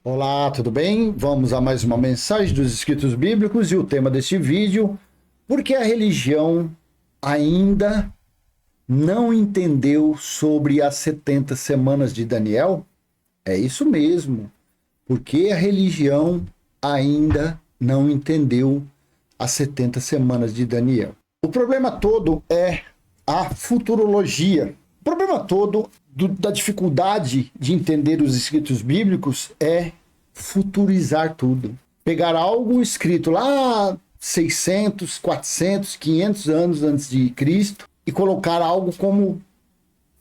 Olá, tudo bem? Vamos a mais uma mensagem dos escritos bíblicos e o tema deste vídeo: por que a religião ainda não entendeu sobre as 70 semanas de Daniel? É isso mesmo. Por que a religião ainda não entendeu as 70 semanas de Daniel? O problema todo é a futurologia. O problema todo da dificuldade de entender os escritos bíblicos é futurizar tudo. Pegar algo escrito lá 600, 400, 500 anos antes de Cristo e colocar algo como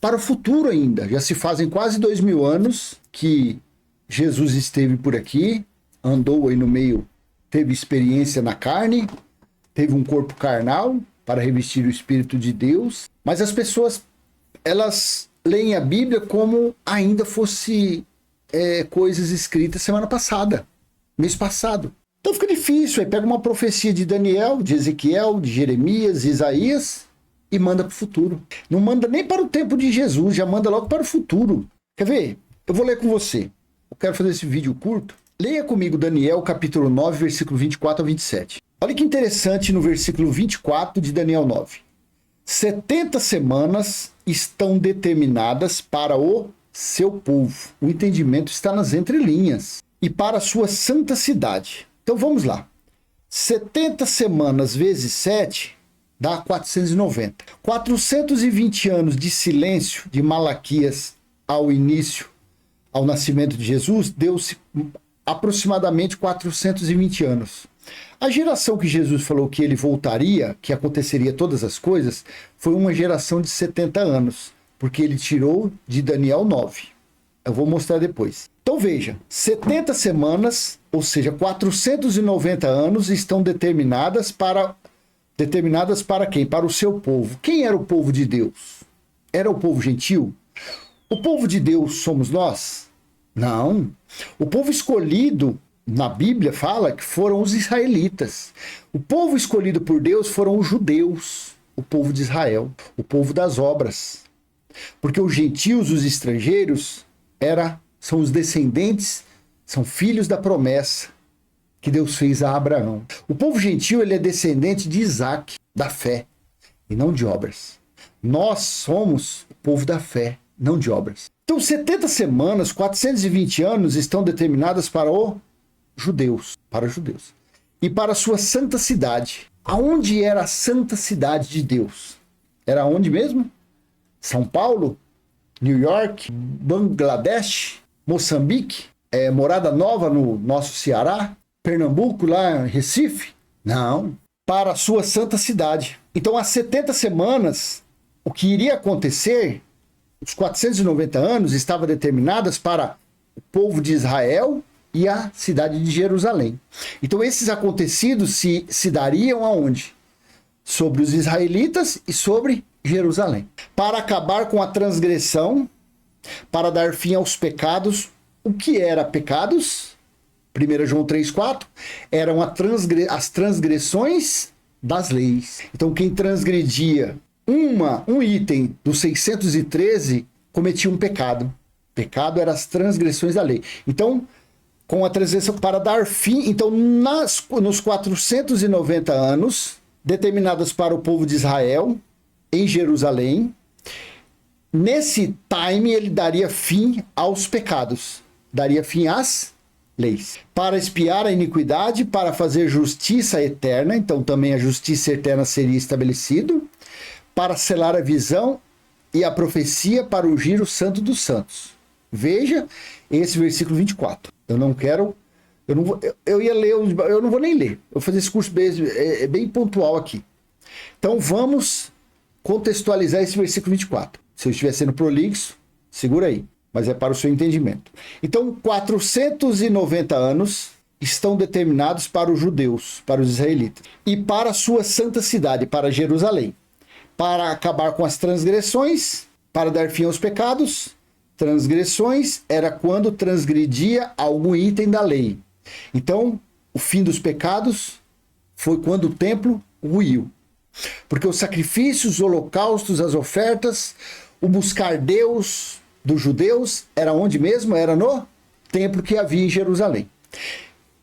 para o futuro ainda. Já se fazem quase 2000 anos que Jesus esteve por aqui, andou aí no meio, teve experiência na carne, teve um corpo carnal para revestir o Espírito de Deus, mas as pessoas, elas leem a Bíblia como ainda fosse coisas escritas semana passada, mês passado. Então fica difícil, aí pega uma profecia de Daniel, de Ezequiel, de Jeremias, Isaías e manda para o futuro. Não manda nem para o tempo de Jesus, já manda logo para o futuro. Quer ver? Eu vou ler com você. Eu quero fazer esse vídeo curto. Leia comigo Daniel capítulo 9, versículo 24 a 27. Olha que interessante no versículo 24 de Daniel 9. 70 semanas estão determinadas para o seu povo. O entendimento está nas entrelinhas. E para a sua santa cidade. Então vamos lá. 70 semanas vezes 7 dá 490. 420 anos de silêncio de Malaquias ao início, ao nascimento de Jesus, deu-se aproximadamente 420 anos. A geração que Jesus falou que ele voltaria, que aconteceria todas as coisas, foi uma geração de 70 anos, porque ele tirou de Daniel 9. Eu vou mostrar depois. Então veja, 70 semanas, ou seja, 490 anos estão determinadas para quem? Para o seu povo. Quem era o povo de Deus? Era o povo gentil? O povo de Deus somos nós? Não. O povo escolhido na Bíblia fala que foram os israelitas. O povo escolhido por Deus foram os judeus, o povo de Israel, o povo das obras. Porque os gentios, os estrangeiros, são os descendentes, são filhos da promessa que Deus fez a Abraão. O povo gentil, ele é descendente de Isaac, da fé, e não de obras. Nós somos o povo da fé, não de obras. Então, 70 semanas, 420 anos estão determinadas para os judeus, e para a sua santa cidade. Aonde era a santa cidade de Deus? Era onde mesmo? São Paulo? New York? Bangladesh? Moçambique? Morada Nova no nosso Ceará? Pernambuco, lá em Recife? Não. Para a sua santa cidade. Então, as 70 semanas, o que iria acontecer, os 490 anos, estavam determinadas para o povo de Israel e a cidade de Jerusalém. Então, esses acontecidos se dariam aonde? Sobre os israelitas e sobre Jerusalém. Para acabar com a transgressão, para dar fim aos pecados. O que era pecados? 1 João 3,4 eram as transgressões das leis. Então, quem transgredia um item do 613 cometia um pecado. Pecado eram as transgressões da lei. Então, com a transgressão, para dar fim, então, nos 490 anos, determinados para o povo de Israel, em Jerusalém, nesse time ele daria fim aos pecados, daria fim às leis, para expiar a iniquidade, para fazer justiça eterna, então também a justiça eterna seria estabelecido, para selar a visão e a profecia, para ungir o santo dos santos. Veja esse versículo 24. Eu não vou nem ler, eu vou fazer esse curso bem pontual aqui. Então vamos contextualizar esse versículo 24. Se eu estiver sendo prolixo, segura aí, mas é para o seu entendimento. Então, 490 anos estão determinados para os judeus, para os israelitas, e para a sua santa cidade, para Jerusalém, para acabar com as transgressões, para dar fim aos pecados. Transgressões era quando transgredia algum item da lei. Então, o fim dos pecados foi quando o templo ruiu. Porque os sacrifícios, os holocaustos, as ofertas, o buscar Deus dos judeus, era onde mesmo? Era no templo que havia em Jerusalém.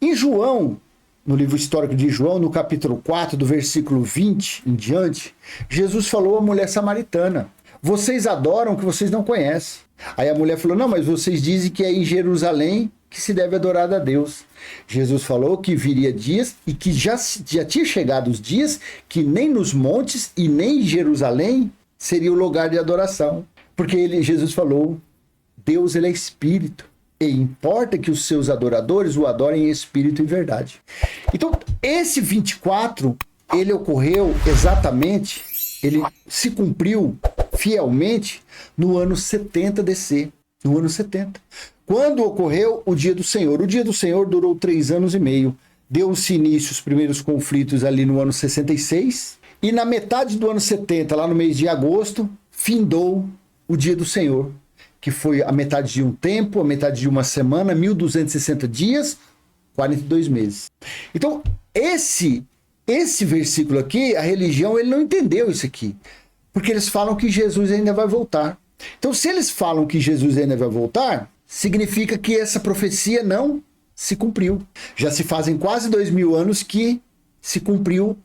Em João, no livro histórico de João, no capítulo 4, do versículo 20 em diante, Jesus falou à mulher samaritana: vocês adoram o que vocês não conhecem. Aí a mulher falou: não, mas vocês dizem que é em Jerusalém que se deve adorar a Deus. Jesus falou que viria dias e que já tinha chegado os dias que nem nos montes e nem em Jerusalém seria o lugar de adoração. Porque Jesus falou: Deus, ele é espírito, e importa que os seus adoradores o adorem em espírito e verdade. Então, esse 24, ele ocorreu exatamente, ele se cumpriu fielmente no ano 70 DC, no ano 70. Quando ocorreu o Dia do Senhor. O Dia do Senhor durou 3 anos e meio. Deu-se início os primeiros conflitos ali no ano 66. E na metade do ano 70, lá no mês de agosto, findou o Dia do Senhor, que foi a metade de um tempo, a metade de uma semana, 1260 dias, 42 meses. Então, esse versículo aqui, a religião, ele não entendeu isso aqui. Porque eles falam que Jesus ainda vai voltar. Então, se eles falam que Jesus ainda vai voltar, significa que essa profecia não se cumpriu. Já se fazem quase 2000 anos que se cumpriu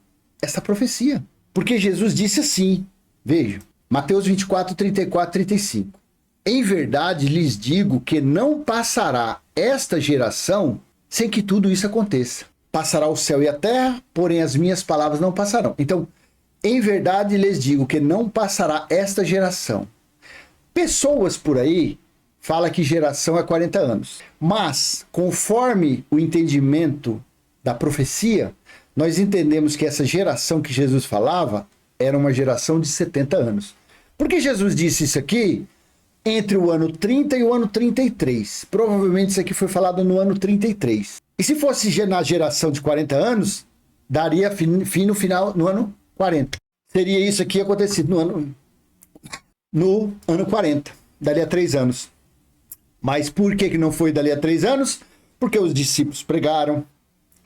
essa profecia. Porque Jesus disse assim, veja, Mateus 24, 34, 35. Em verdade lhes digo que não passará esta geração sem que tudo isso aconteça. Passará o céu e a terra, porém as minhas palavras não passarão. Então, em verdade lhes digo que não passará esta geração. Pessoas por aí falam que geração é 40 anos. Mas, conforme o entendimento da profecia, nós entendemos que essa geração que Jesus falava era uma geração de 70 anos. Por que Jesus disse isso aqui? Entre o ano 30 e o ano 33. Provavelmente isso aqui foi falado no ano 33. E se fosse na geração de 40 anos, daria fim no ano 40. Seria isso aqui acontecido no ano 40. Daria 3 anos. Mas por que não foi dali a 3 anos? Porque os discípulos pregaram,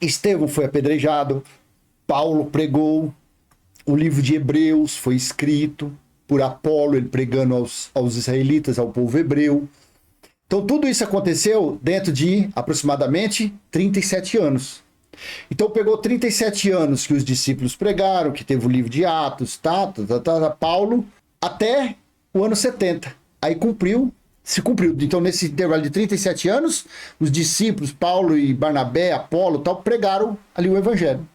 Estevão foi apedrejado, Paulo pregou, o livro de Hebreus foi escrito por Apolo, ele pregando aos israelitas, ao povo hebreu. Então tudo isso aconteceu dentro de aproximadamente 37 anos. Então pegou 37 anos que os discípulos pregaram, que teve o livro de Atos, Paulo, até o ano 70. Aí se cumpriu. Então nesse intervalo de 37 anos, os discípulos, Paulo e Barnabé, Apolo, pregaram ali o evangelho.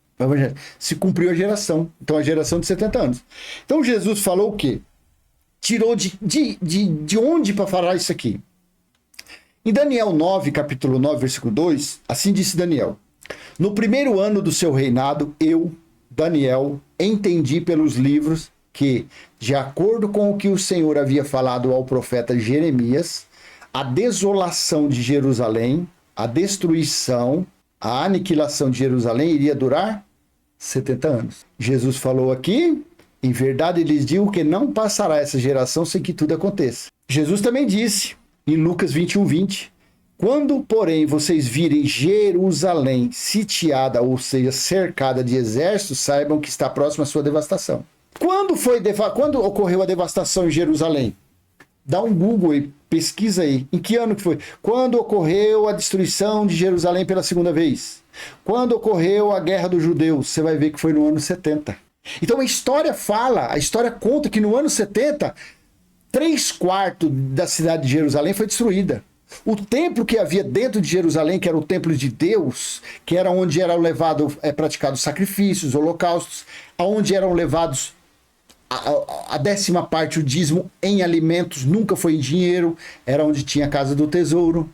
Se cumpriu a geração. Então a geração de 70 anos. Então Jesus falou o quê? Tirou de onde para falar isso aqui? Em Daniel 9, capítulo 9, versículo 2, assim disse Daniel: no primeiro ano do seu reinado, eu, Daniel, entendi pelos livros que, de acordo com o que o Senhor havia falado ao profeta Jeremias, a desolação de Jerusalém, a destruição, a aniquilação de Jerusalém iria durar 70 anos. Jesus falou aqui: em verdade lhes digo que não passará essa geração sem que tudo aconteça. Jesus também disse, em Lucas 21, 20, quando, porém, vocês virem Jerusalém sitiada, ou seja, cercada de exércitos, saibam que está próxima a sua devastação. Quando ocorreu a devastação em Jerusalém? Dá um Google e pesquisa aí. Em que ano que foi? Quando ocorreu a destruição de Jerusalém pela segunda vez? Quando ocorreu a guerra dos judeus? Você vai ver que foi no ano 70. Então a história conta que no ano 70, 3/4 da cidade de Jerusalém foi destruída. O templo que havia dentro de Jerusalém, que era o templo de Deus, que era onde eram praticados sacrifícios, holocaustos, onde eram levados a 10ª parte, o dízimo, em alimentos, nunca foi em dinheiro, era onde tinha a casa do tesouro,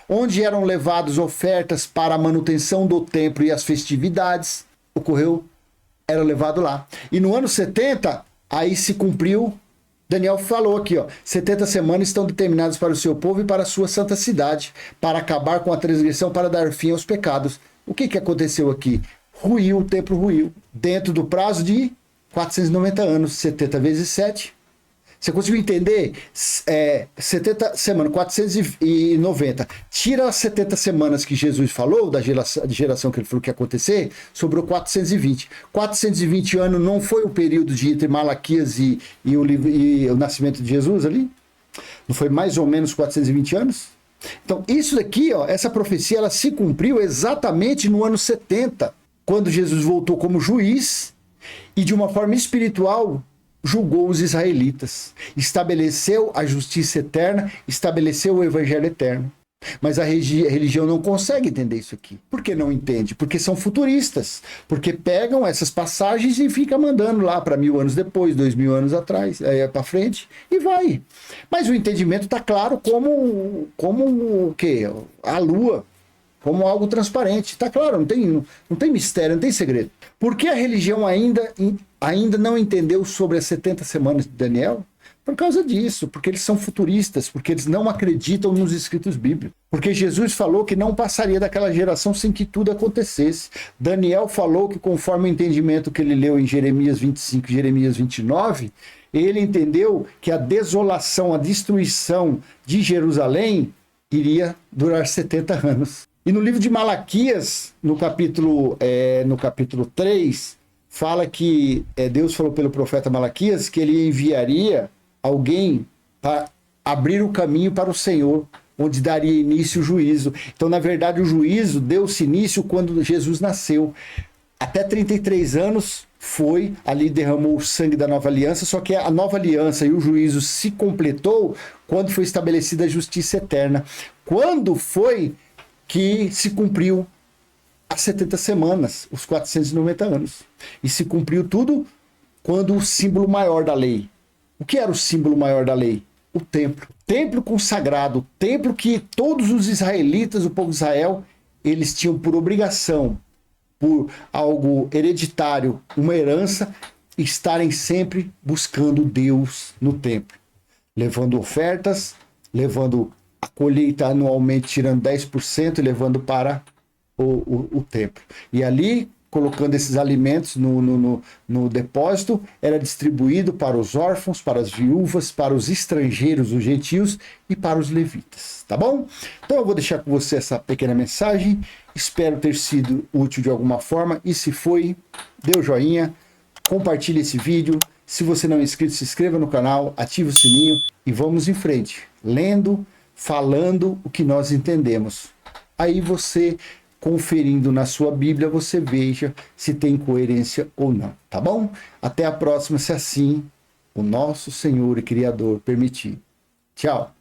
onde eram levadas ofertas para a manutenção do templo e as festividades, era levado lá. E no ano 70, aí se cumpriu, Daniel falou aqui, 70 semanas estão determinadas para o seu povo e para a sua santa cidade, para acabar com a transgressão, para dar fim aos pecados. O que aconteceu aqui? O templo ruiu, dentro do prazo de 490 anos, 70 vezes 7. Você conseguiu entender? 70 semanas, 490. Tira as 70 semanas que Jesus falou, da geração que ele falou que ia acontecer, sobrou 420. 420 anos não foi o período entre Malaquias e o nascimento de Jesus ali? Não foi mais ou menos 420 anos? Então, isso daqui, ó, essa profecia, ela se cumpriu exatamente no ano 70, quando Jesus voltou como juiz e, de uma forma espiritual, julgou os israelitas, estabeleceu a justiça eterna, estabeleceu o evangelho eterno. Mas a religião não consegue entender isso aqui. Por que não entende? Porque são futuristas. Porque pegam essas passagens e ficam mandando lá para 1000 anos depois, 2000 anos atrás, para frente, e vai. Mas o entendimento está claro como o quê? A lua, como algo transparente. Está claro, não tem mistério, não tem segredo. Por que a religião ainda não entendeu sobre as 70 semanas de Daniel? Por causa disso, porque eles são futuristas, porque eles não acreditam nos escritos bíblicos. Porque Jesus falou que não passaria daquela geração sem que tudo acontecesse. Daniel falou que, conforme o entendimento que ele leu em Jeremias 25 e Jeremias 29, ele entendeu que a desolação, a destruição de Jerusalém iria durar 70 anos. E no livro de Malaquias, no capítulo 3, fala que Deus falou pelo profeta Malaquias que ele enviaria alguém para abrir o caminho para o Senhor, onde daria início o juízo. Então, na verdade, o juízo deu-se início quando Jesus nasceu. Até 33 anos ali derramou o sangue da nova aliança, só que a nova aliança e o juízo se completou quando foi estabelecida a justiça eterna. Quando foi que se cumpriu as 70 semanas, os 490 anos. E se cumpriu tudo quando o símbolo maior da lei. O que era o símbolo maior da lei? O templo. Templo consagrado, templo que todos os israelitas, o povo de Israel, eles tinham por obrigação, por algo hereditário, uma herança, estarem sempre buscando Deus no templo. Levando ofertas, levando a colheita anualmente, tirando 10% e levando para o templo. E ali, colocando esses alimentos no depósito, era distribuído para os órfãos, para as viúvas, para os estrangeiros, os gentios e para os levitas, tá bom? Então eu vou deixar com você essa pequena mensagem, espero ter sido útil de alguma forma, e se foi, dê o joinha, compartilhe esse vídeo, se você não é inscrito, se inscreva no canal, ative o sininho e vamos em frente, lendo, falando o que nós entendemos. Aí você, conferindo na sua Bíblia, você veja se tem coerência ou não, tá bom? Até a próxima, se assim o nosso Senhor e Criador permitir. Tchau!